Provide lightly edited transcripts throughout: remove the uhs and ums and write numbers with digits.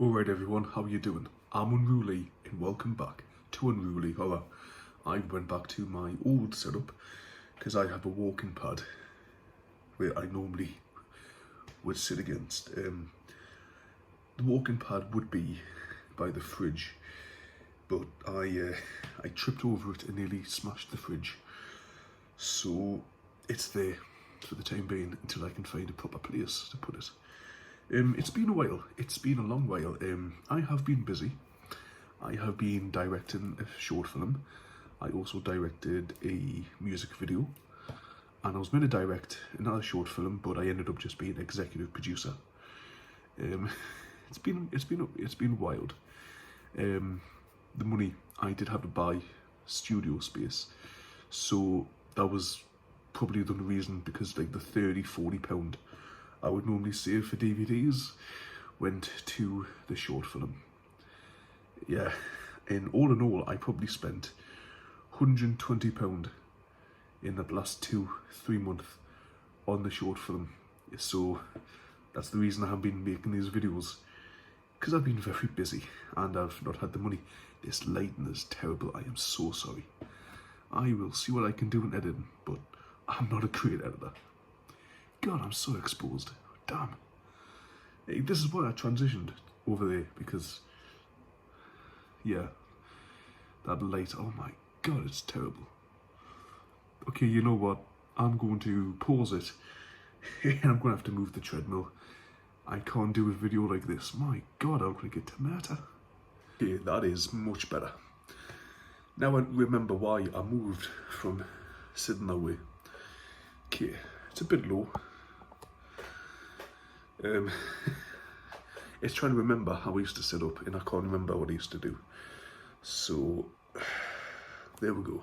Alright everyone, how you doing? I'm Unruly and welcome back to Unruly Horror. I went back to my old setup because I have a walking pad where I normally would sit against. The walking pad would be by the fridge, but I tripped over it and nearly smashed the fridge. So it's there for the time being until I can find a proper place to put it. It's been a while. It's been a long while. I have been busy. I have been directing a short film. I also directed a music video, and I was meant to direct another short film, but I ended up just being executive producer. It's been wild. The money I did have to buy studio space, so that was probably the reason, because like the £30–40 I would normally save for DVDs went to the short film. Yeah, and all in all, I probably spent £120 in the last 2–3 months on the short film. So that's the reason I have been making these videos, because I've been very busy and I've not had the money. This lighting is terrible. I am so sorry. I will see what I can do in editing, but I'm not a great editor. God, I'm so exposed. Damn. Hey, this is why I transitioned over there, because, yeah, that light, oh my God, it's terrible. Okay, you know what? I'm going to pause it, and I'm going to have to move the treadmill. I can't do a video like this. My God, I'm going to get tomato. Okay, that is much better. Now I remember why I moved from sitting that way. Okay, it's a bit low. It's trying to remember how I used to sit up, and I can't remember what I used to do. So, there we go.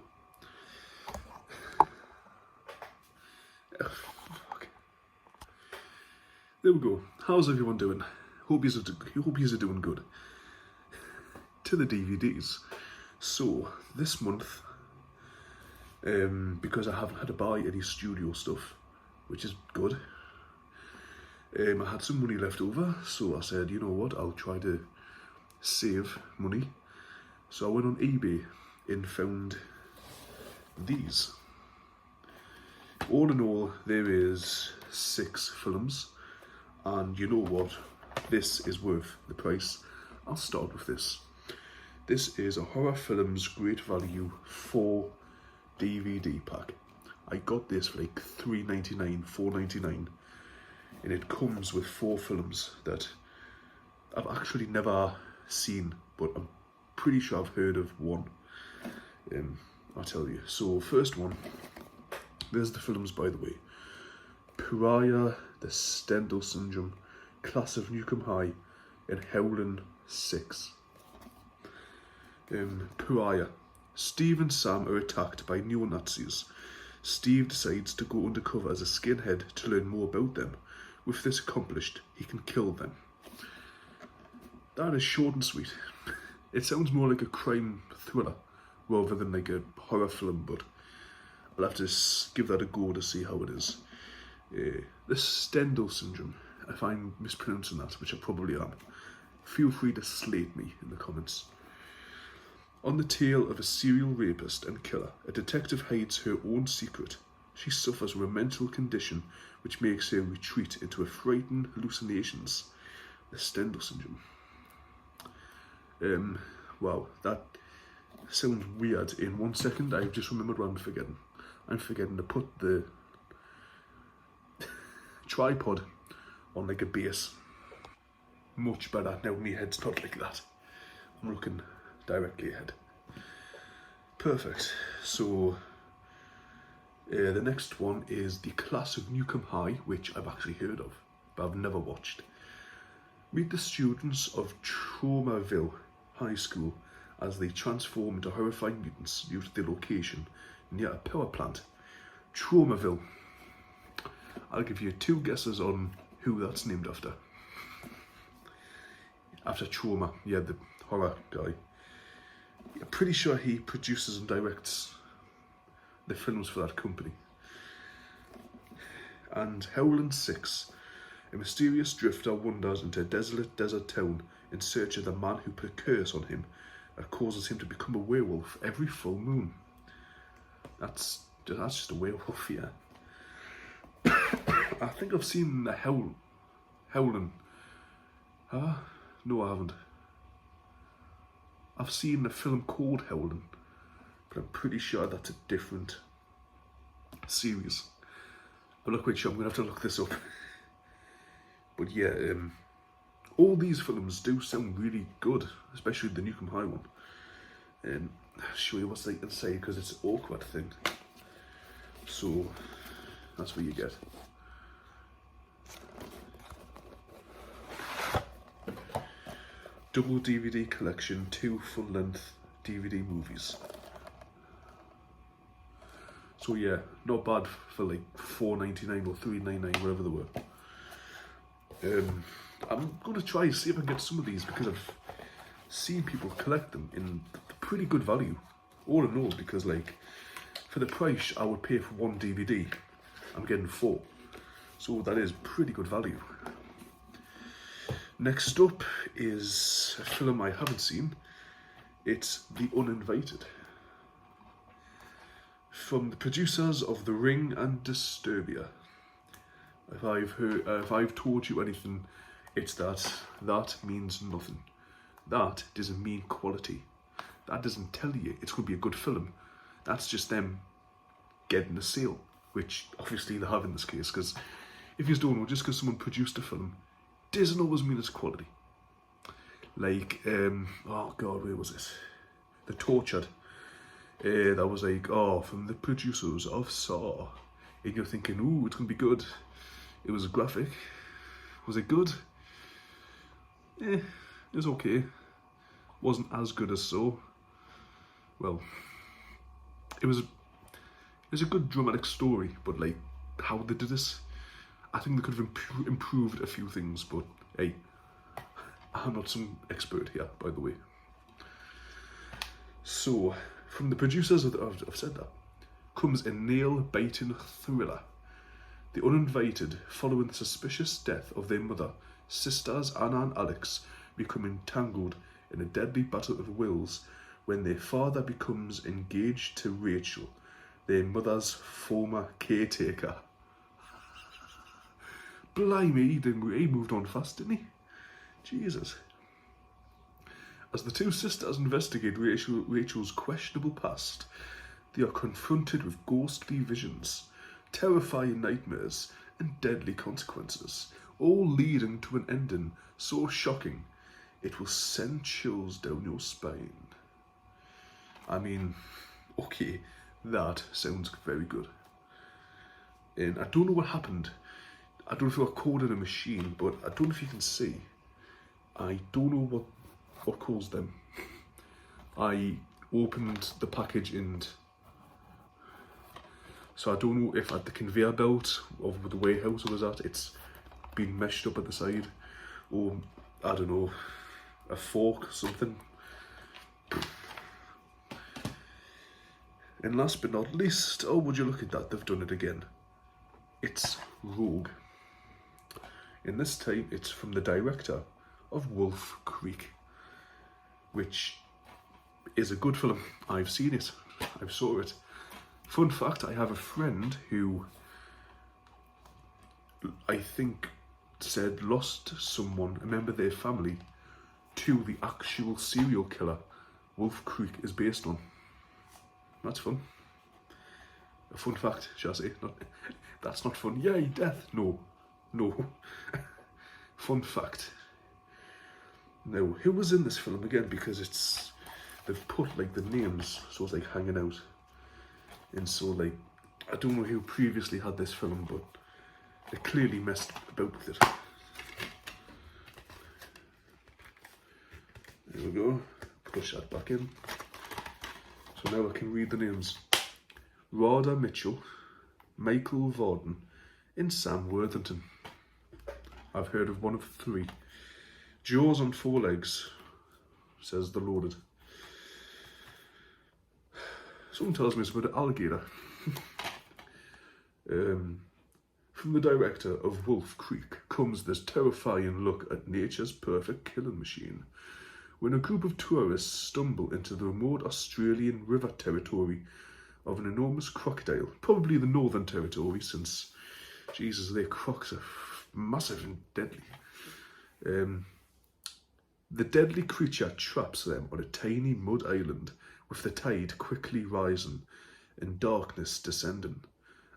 Okay. There we go. How's everyone doing? Hope yous are doing good. To the DVDs. So, this month, because I haven't had to buy any studio stuff, which is good, I had some money left over, so I said, you know what, I'll try to save money. So I went on eBay and found these. All in all, there is 6 films, and you know what, this is worth the price. I'll start with this. This is a Horror Films Great Value 4 DVD pack. I got this for like $3.99, $4.99. And it comes with 4 films that I've actually never seen, but I'm pretty sure I've heard of one. I'll tell you. So first one, there's the films, by the way. Pariah, The Stendhal Syndrome, Class of Newcomb High, and Howling 6. Pariah. Steve and Sam are attacked by neo-Nazis. Steve decides to go undercover as a skinhead to learn more about them. With this accomplished, he can kill them. That is short and sweet. It sounds more like a crime thriller rather than like a horror film, but I'll have to give that a go to see how it is. The Stendhal Syndrome, if I'm mispronouncing that, which I probably am, feel free to slate me in the comments. On the tail of a serial rapist and killer, a detective hides her own secret. She suffers from a mental condition which makes her retreat into a frightened hallucinations. The Stendhal Syndrome. Wow, that sounds weird. In 1 second, I've just remembered what I'm forgetting. I'm forgetting to put the tripod on like a base. Much better. Now my head's not like that. I'm looking directly ahead. Perfect. So, the next one is The Class of Newcomb High, which I've actually heard of, but I've never watched. Meet the students of Traumaville High School as they transform into horrifying mutants due to their location near a power plant. Traumaville. I'll give you 2 guesses on who that's named after. After Trauma, yeah, the horror guy. I'm pretty sure he produces and directs the films for that company. And Howling 6. A mysterious drifter wanders into a desolate desert town in search of the man who put a curse on him that causes him to become a werewolf every full moon. That's just a werewolf, yeah. I think I've seen the Howling. Huh? No, I haven't. I've seen a film called Howling, but I'm pretty sure that's a different series. I'm not quite sure, I'm going to have to look this up. But yeah, all these films do sound really good, especially the Nukem High one. I'll show you what they can say because it's an awkward thing. So that's what you get. Double DVD collection, 2 full-length DVD movies. So yeah, not bad for like $4.99 or $3.99, whatever they were. I'm gonna try and see if I can get some of these because I've seen people collect them in pretty good value. All in all, because like for the price I would pay for 1 DVD, I'm getting 4. So that is pretty good value. Next up is a film I haven't seen. It's The Uninvited. From the producers of The Ring and Disturbia. If I've told you anything, it's that means nothing. That doesn't mean quality. That doesn't tell you it's going to be a good film. That's just them getting a sale, which obviously they have in this case, because if you don't know, just because someone produced a film doesn't always mean it's quality. Like, oh god, where was it? The Tortured. That was like, oh, from the producers of Saw. And you're thinking, ooh, it's going to be good. It was graphic. Was it good? It was okay. Wasn't as good as Saw. Well, it was a good dramatic story, but like, how they did this, I think they could have improved a few things, but hey, I'm not some expert here, by the way. So, from the producers I've said that, comes a nail-biting thriller. The Uninvited, following the suspicious death of their mother, sisters Anna and Alex become entangled in a deadly battle of wills when their father becomes engaged to Rachel, their mother's former caretaker. Blimey, he moved on fast, didn't he? Jesus. As the two sisters investigate Rachel's questionable past, they are confronted with ghostly visions, terrifying nightmares, and deadly consequences, all leading to an ending so shocking it will send chills down your spine. I mean, okay, that sounds very good. And I don't know what happened. I don't know if it got caught in a machine, but I don't know if you can see. I don't know what caused them. I opened the package and so I don't know if at the conveyor belt of the warehouse I was at, it's been meshed up at the side, or I don't know, a fork, something. And last but not least, oh, would you look at that, they've done it again. It's Rogue. And this time it's from the director of Wolf Creek, which is a good film. I've seen it, I've saw it. Fun fact, I have a friend who I think said lost someone, a member of their family, to the actual serial killer Wolf Creek is based on. That's fun. A fun fact, shall I say? That's not fun. Yay, death. No. Fun fact. Now, who was in this film again? Because they've put like the names, so it's like hanging out. And so like, I don't know who previously had this film, but they clearly messed about with it. There we go. Push that back in. So now I can read the names. Rhoda Mitchell, Michael Vorden, and Sam Worthington. I've heard of one of 3. Jaws on 4 legs, says The Loaded. Someone tells me it's about an alligator. From the director of Wolf Creek comes this terrifying look at nature's perfect killing machine. When a group of tourists stumble into the remote Australian river territory of an enormous crocodile, probably the Northern Territory, since, Jesus, their crocs are massive and deadly. The deadly creature traps them on a tiny mud island, with the tide quickly rising and darkness descending.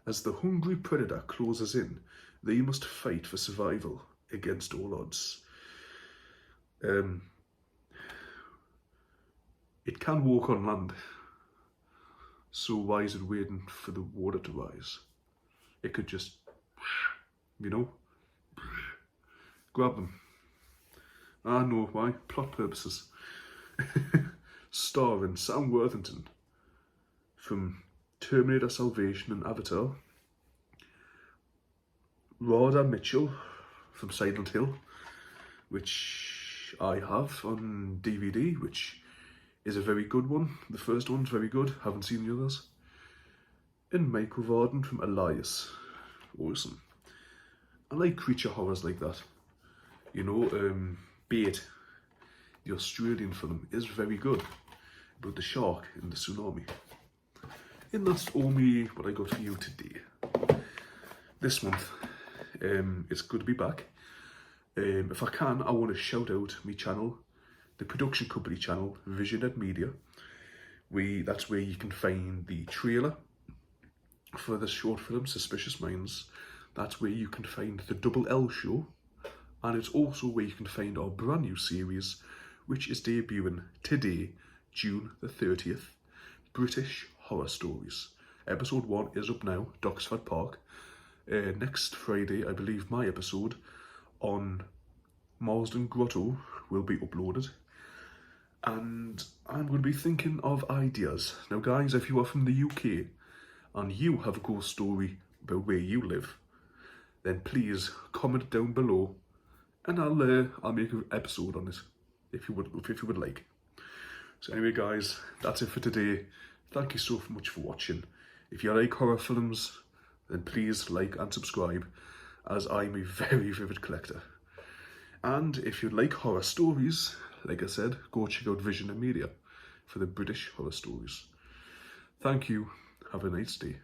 As the hungry predator closes in, they must fight for survival against all odds. It can walk on land, so why is it waiting for the water to rise? It could just, grab them. I know why, plot purposes. Starring Sam Worthington from Terminator Salvation and Avatar, Rhoda Mitchell from Silent Hill, which I have on DVD, which is a very good one. The first one's very good, haven't seen the others. And Michael Varden from Elias. Awesome. I like creature horrors like that. Bait, the Australian film, is very good about the shark and the tsunami. And that's only what I got for you today. This month, it's good to be back. If I can, I want to shout out my channel, the production company channel, Visioned Media. That's where you can find the trailer for the short film Suspicious Minds. That's where you can find the Double L Show, and it's also where you can find our brand new series, which is debuting today, June the 30th, British Horror Stories. Episode 1 is up now, Doxford Park. Next Friday, I believe my episode on Marsden Grotto will be uploaded. And I'm going to be thinking of ideas. Now guys, if you are from the UK and you have a ghost story about where you live, then please comment down below and I'll make an episode on it if you would like. So anyway guys, that's it for today. Thank you so much for watching. If you like horror films, then please like and subscribe, as I'm a very vivid collector. And if you like horror stories, like I said, go check out Visioned Media for the British Horror Stories. Thank you. Have a nice day.